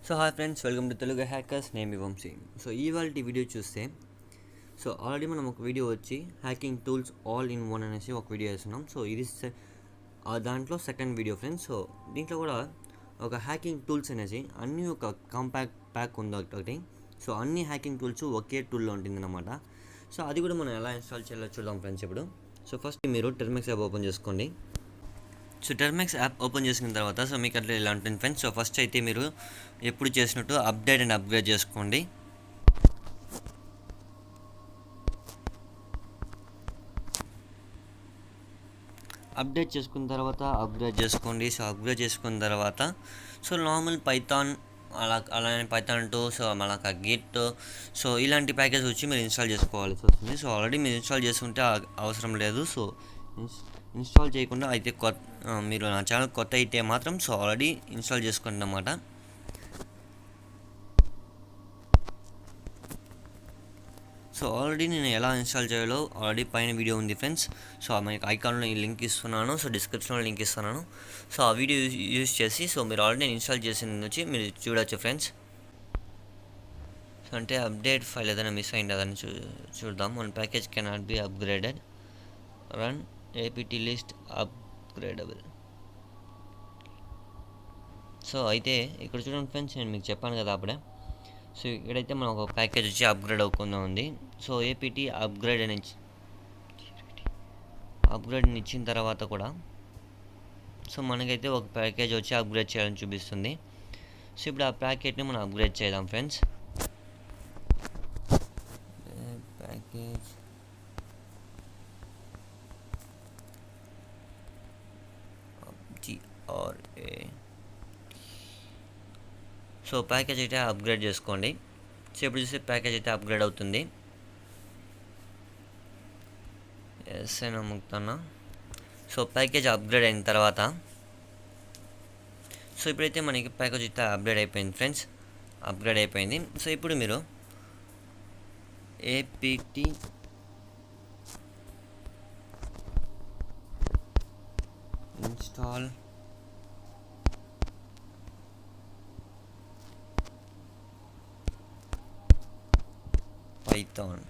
So hi friends, welcome to Telugu hackers. నేను మీ Vamsi. So ఇవాళ video చూస్తే ఆల్రెడీ మనం ఒక వీడియో వచ్చి hacking tools all in one అనేసి ఒక వీడియో చేస్తున్నాం. సో ఇది దాంట్లో సెకండ్ వీడియో ఫ్రెండ్స్. సో దీంట్లో కూడా ఒక హ్యాకింగ్ టూల్స్ అనేసి అన్నీ ఒక కాంపాక్ట్ ప్యాక్ ఉంది ఒకటి. సో అన్ని హ్యాకింగ్ టూల్స్ ఒకే టూల్లో ఉంటుంది అన్నమాట. సో అది కూడా మనం ఎలా ఇన్స్టాల్ చేయాలో చూద్దాం ఫ్రెండ్స్ ఇప్పుడు. సో ఫస్ట్ మీరు టెర్మిక్స్ యాప్ ఓపెన్ చేసుకోండి. సో టెర్మిక్స్ యాప్ ఓపెన్ చేసిన తర్వాత మీకు అట్లా ఇలా ఉంటుంది ఫ్రెండ్స్. సో ఫస్ట్ అయితే మీరు ఎప్పుడు చేసినట్టు అప్డేట్ అండ్ అప్గ్రేడ్ చేసుకోండి. అప్డేట్ చేసుకున్న తర్వాత అప్గ్రేడ్ చేసుకోండి. సో అప్గ్రేడ్ చేసుకున్న తర్వాత నార్మల్ పైథాన్ అలానే పైథాన్ 2 మళ్ళీ గిట్ ఇలాంటి ప్యాకేజ్ వచ్చి మీరు ఇన్స్టాల్ చేసుకోవాల్సి వస్తుంది. ఆల్రెడీ మీరు ఇన్స్టాల్ చేసుకుంటే అవసరం లేదు. ఇన్స్టాల్ చేయకుండా అయితే మీరు నా ఛానల్ కొత్త అయితే మాత్రం ఆల్రెడీ ఇన్స్టాల్ చేసుకోండి అన్నమాట. ఆల్రెడీ నేను ఎలా ఇన్స్టాల్ చేయాలో ఆల్రెడీ పైన వీడియో ఉంది ఫ్రెండ్స్. మనకి ఐకాన్లో ఈ లింక్ ఇస్తున్నాను. డిస్క్రిప్షన్లో లింక్ ఇస్తున్నాను. ఆ వీడియో యూజ్ చేసి మీరు ఆల్రెడీ ఇన్స్టాల్ చేసిన నుంచి మీరు చూడొచ్చు ఫ్రెండ్స్. అంటే అప్డేట్ ఫైల్ ఏదైనా మిస్ అయింది అదని చూద్దాం. మన package cannot be upgraded, run APT list upgradable. అయితే ఇక్కడ చూడండి ఫ్రెండ్స్, నేను మీకు చెప్పాను కదా అప్పుడే. ఇక్కడైతే మనం ఒక ప్యాకేజ్ వచ్చి అప్గ్రేడ్ అవ్వకుండా ఉంది. ఏపీటీ అప్గ్రేడ్ ఇచ్చిన తర్వాత కూడా మనకైతే ఒక ప్యాకేజ్ వచ్చి అప్గ్రేడ్ చేయాలని చూపిస్తుంది. ఇప్పుడు ఆ ప్యాకేజ్ని మనం అప్గ్రేడ్ చేద్దాం ఫ్రెండ్స్. ప్యాకేజ్ ప్యాకేజ్ అయితే అప్గ్రేడ్ చేసుకోండి. ఇప్పుడు చూస్తే ప్యాకేజ్ అయితే అప్గ్రేడ్ అవుతుంది. ఎస్ అని నమ్ముతున్నా. ప్యాకేజ్ అప్గ్రేడ్ అయిన తర్వాత ఇప్పుడైతే మనకి ప్యాకేజ్ అయితే అప్గ్రేడ్ అయిపోయింది ఫ్రెండ్స్. అప్గ్రేడ్ అయిపోయింది. ఇప్పుడు మీరు ఏపీటీ ఇన్స్టాల్ పైథాన్.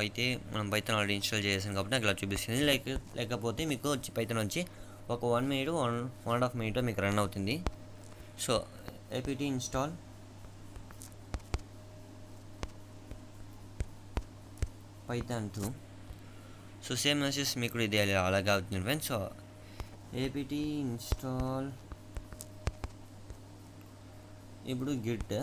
అయితే మనం పైథాన్ ఆల్రెడీ ఇన్స్టాల్ చేసాం కాబట్టి నాకు ఇలా చూపిస్తుంది. లేకపోతే మీకు వచ్చి పైథాన్ వచ్చి ఒక 1 minute 1.5 minute మీకు రన్ అవుతుంది. APT install Python 2. Same message మీకు ఇది అలాగే అవుతుంది ఫ్రెండ్స్. ఏపీటీ ఇన్స్టాల్ ఇప్పుడు గిట్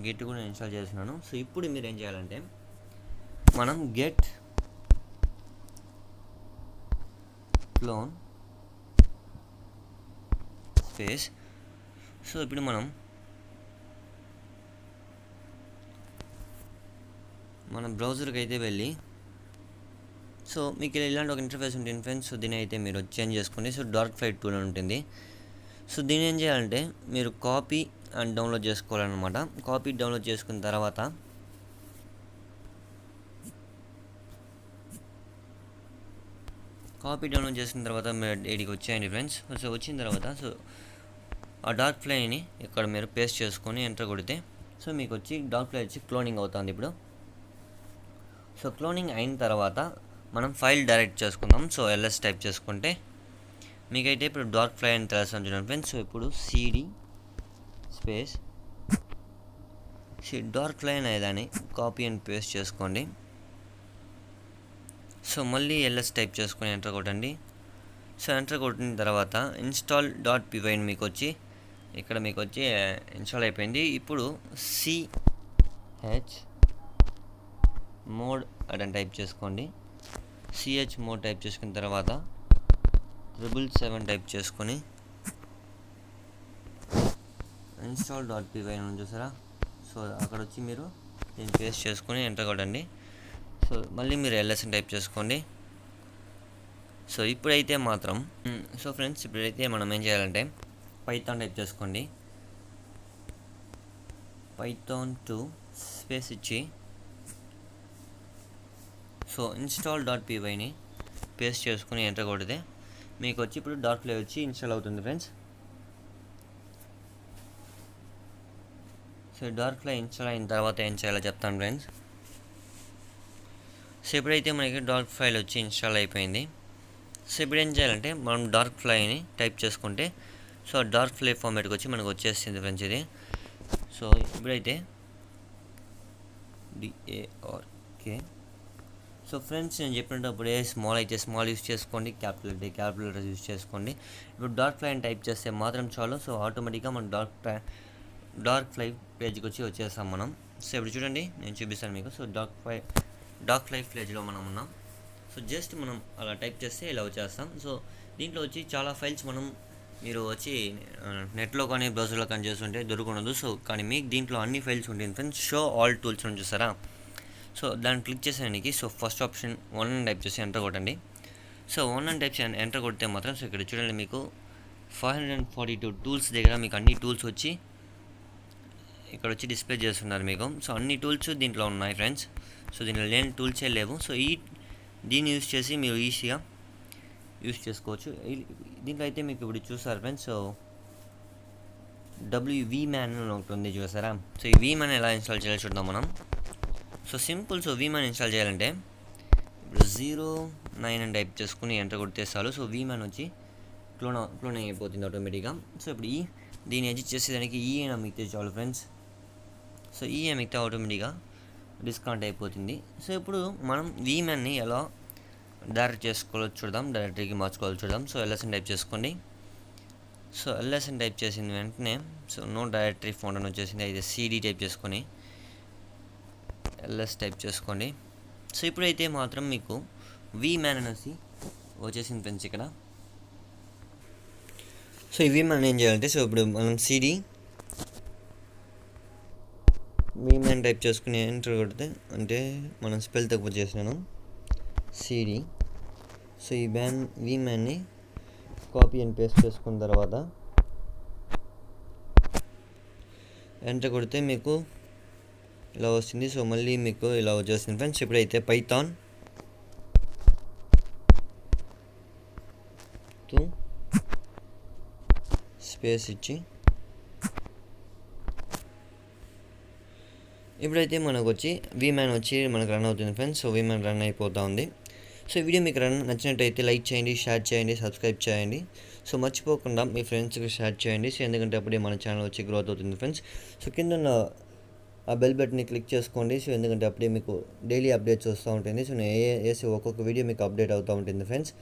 గిట్ కూడా ఇన్స్టాల్ చేస్తున్నాను. ఇప్పుడు మీరు ఏం చేయాలంటే మనం గెట్ క్లోన్ స్పేస్. ఇప్పుడు మన బ్రౌజర్కి అయితే వెళ్ళి మీకు ఇలాంటి ఒక ఇంటర్ఫేస్ ఉంటుంది ఫ్రెండ్స్. దీని అయితే మీరు చేంజ్ చేసుకోండి. డార్క్ ఫ్లైట్ టూల్ అని ఉంటుంది. దీన్ని ఏం చేయాలంటే మీరు కాపీ అండ్ డౌన్లోడ్ చేసుకోవాలన్నమాట. కాపీ డౌన్లోడ్ చేసుకున్న తర్వాత మీరు ఇక్కడికి వచ్చేయండి ఫ్రెండ్స్. వచ్చిన తర్వాత ఆ డార్క్ ఫ్లైని ఇక్కడ మీరు పేస్ట్ చేసుకొని ఎంటర్ కొడితే మీకు వచ్చి డార్క్ ఫ్లై వచ్చి క్లోనింగ్ అవుతుంది ఇప్పుడు. క్లోనింగ్ అయిన తర్వాత మనం ఫైల్ డైరెక్ట్ చేసుకుందాం. ఎల్ఎస్ టైప్ చేసుకుంటే మీకైతే ఇప్పుడు డార్క్ ఫ్లై అని తెలుస్తుంది చూడండి ఫ్రెండ్స్. ఇప్పుడు సిడి స్పేస్ డార్క్ ఫ్లై అనేదాన్ని కాపీ అండ్ పేస్ట్ చేసుకోండి. మళ్ళీ ఎల్ఎస్ టైప్ చేసుకొని ఎంటర్ కొట్టండి. ఎంటర్ కొట్టిన తర్వాత ఇన్స్టాల్ .py మీకు వచ్చి ఇక్కడ మీకు వచ్చి ఇన్స్టాల్ అయిపోయింది. ఇప్పుడు సిహెచ్ మోడ్ అని టైప్ చేసుకోండి. సిహెచ్ మోడ్ టైప్ చేసుకున్న తర్వాత 777 టైప్ చేసుకొని ఇన్స్టాల్ .py అని చూసారా. అక్కడ వచ్చి మీరు దీన్ని పేస్ట్ చేసుకొని ఎంటర్ కొట్టండి. మళ్ళీ మీరు ఎల్ఎస్ టైప్ చేసుకోండి. ఇప్పుడైతే మాత్రం ఫ్రెండ్స్ ఇప్పుడైతే మనం ఏం చేయాలంటే పైథాన్ టైప్ చేసుకోండి. పైథాన్ 2 స్పేస్ ఇచ్చి ఇన్స్టాల్ .pyని పేస్ట్ చేసుకుని ఎంటర్ కొడితే మీకు వచ్చి ఇప్పుడు డార్క్ ఫ్లై వచ్చి ఇన్స్టాల్ అవుతుంది friends. So dark fly install అయిన తర్వాత ఏం చేయాలో చెప్తాను ఫ్రెండ్స్. సో ఇప్పుడైతే మనకి డార్క్ ఫ్లై వచ్చి ఇన్స్టాల్ అయిపోయింది. సో ఇప్పుడు ఏం చేయాలంటే మనం డార్క్ ఫ్లైని టైప్ చేసుకుంటే సో డార్క్ ఫ్లై ఫార్మాట్కి వచ్చి మనకు వచ్చేస్తుంది ఫ్రెండ్స్ ఇది. సో ఇప్పుడైతే DARK. సో ఫ్రెండ్స్ నేను చెప్పినప్పుడు స్మాల్ అయితే స్మాల్ యూస్ చేసుకోండి, క్యాపిటల్ యూస్ చేసుకోండి. ఇప్పుడు డార్క్ ఫ్లై అని టైప్ చేస్తే మాత్రం చాలు. సో ఆటోమేటిక్గా మనం డార్క్ ఫ్లై పేజ్కి వచ్చేస్తాం మనం. సో ఇప్పుడు చూడండి నేను చూపిస్తాను మీకు. సో డార్క్ ఫ్లై పేజ్లో మనం ఉన్నాం. సో జస్ట్ మనం అలా టైప్ చేస్తే ఇలా వచ్చేస్తాం. సో దీంట్లో వచ్చి చాలా ఫైల్స్ మీరు వచ్చి నెట్లో కానీ బ్రౌజర్లో కానీ చేస్తుంటే దొరకదు. సో కానీ మీకు దీంట్లో అన్ని ఫైల్స్ ఉంటుంది ఫ్రెండ్స్. షో ఆల్ టూల్స్ అని చూసారా? సో దాన్ని క్లిక్ చేసేదానికి సో ఫస్ట్ ఆప్షన్ 1 అని టైప్ చేసి ఎంటర్ కొట్టండి. సో 1 అని టైప్ చేసి ఎంటర్ కొడితే మాత్రం సో ఇక్కడ చూడండి మీకు 542 టూల్స్ దగ్గర మీకు అన్ని టూల్స్ వచ్చి ఇక్కడ వచ్చి డిస్ప్లే చేస్తున్నారు మీకు. సో అన్ని టూల్స్ దీంట్లో ఉన్నాయి ఫ్రెండ్స్. సో దీంట్లో లేని టూల్సే లేవు. సో దీన్ని యూస్ చేసి మీరు ఈజీగా యూస్ చేసుకోవచ్చు. దీంట్లో అయితే మీకు ఇప్పుడు చూసారు ఫ్రెండ్స్. సో WVMan అని ఒకటి ఉంది చూసారా? సో ఈ VMan ఎలా ఇన్స్టాల్ చేయాలో చూద్దాం మనం. So simple. So VMan install చేయాలంటే ఇప్పుడు 09 అని టైప్ చేసుకుని ఎంటర్ కొడితే చాలు. సో VMan వచ్చి క్లోన్ అయిపోతుంది ఆటోమేటిక్గా. సో ఇప్పుడు దీన్ని ఎడిట్ చేసేదానికి అని అమిగితే చాలు ఫ్రెండ్స్. సో అమిగితే ఆటోమేటిక్గా డిస్కౌంట్ అయిపోతుంది. సో ఇప్పుడు మనం VManని ఎలా డైరెక్ట్ చేసుకోవాలో చూద్దాం, డైరెక్టరీకి మార్చుకోవాలో చూద్దాం. సో LS అని టైప్ చేసుకోండి. సో LS అని టైప్ చేసిన వెంటనే సో నో డైరెక్టరీ ఫౌండ్ అని వచ్చేసింది. అయితే CD టైప్ చేసుకొని LS టైప్ చేసుకోండి. సో ఇప్పుడైతే మాత్రం మీకు VMan అనేసి వచ్చేసింది ఫ్రెండ్స్ ఇక్కడ. సో ఈ VMan ఏం చేయాలంటే సో ఇప్పుడు మనం CD VMan టైప్ చేసుకుని ఎంటర్ కొడితే అంటే మనం స్పెల్ తక్కువ చేసినాను CD. సో ఈ VManని కాపీ అండ్ పేస్ట్ చేసుకున్న తర్వాత ఎంటర్ కొడితే మీకు ఇలా వస్తుంది. సో మళ్ళీ మీకు ఇలా వచ్చేస్తుంది ఫ్రెండ్స్. ఇప్పుడైతే పైథాన్ స్పేస్ ఇచ్చి ఇప్పుడైతే మనకు వచ్చి VMan వచ్చి మనకు రన్ అవుతుంది ఫ్రెండ్స్. సో VMan రన్ అయిపోతూ ఉంది. సో ఈ వీడియో మీకు నచ్చినట్టయితే లైక్ చేయండి, షేర్ చేయండి, సబ్స్క్రైబ్ చేయండి. సో మర్చిపోకుండా మీ ఫ్రెండ్స్కి షేర్ చేయండి. సో ఎందుకంటే అప్పుడే మన ఛానల్ వచ్చి గ్రోత్ అవుతుంది ఫ్రెండ్స్. సో కింద ఉన్న ఆ బెల్ బటన్ని క్లిక్ చేసుకోండి. సో ఎందుకంటే అప్పుడే మీకు డైలీ అప్డేట్స్ వస్తూ ఉంటుంది. సో నేను వేసే ఒక్కొక్క వీడియో మీకు అప్డేట్ అవుతూ ఉంటుంది ఫ్రెండ్స్.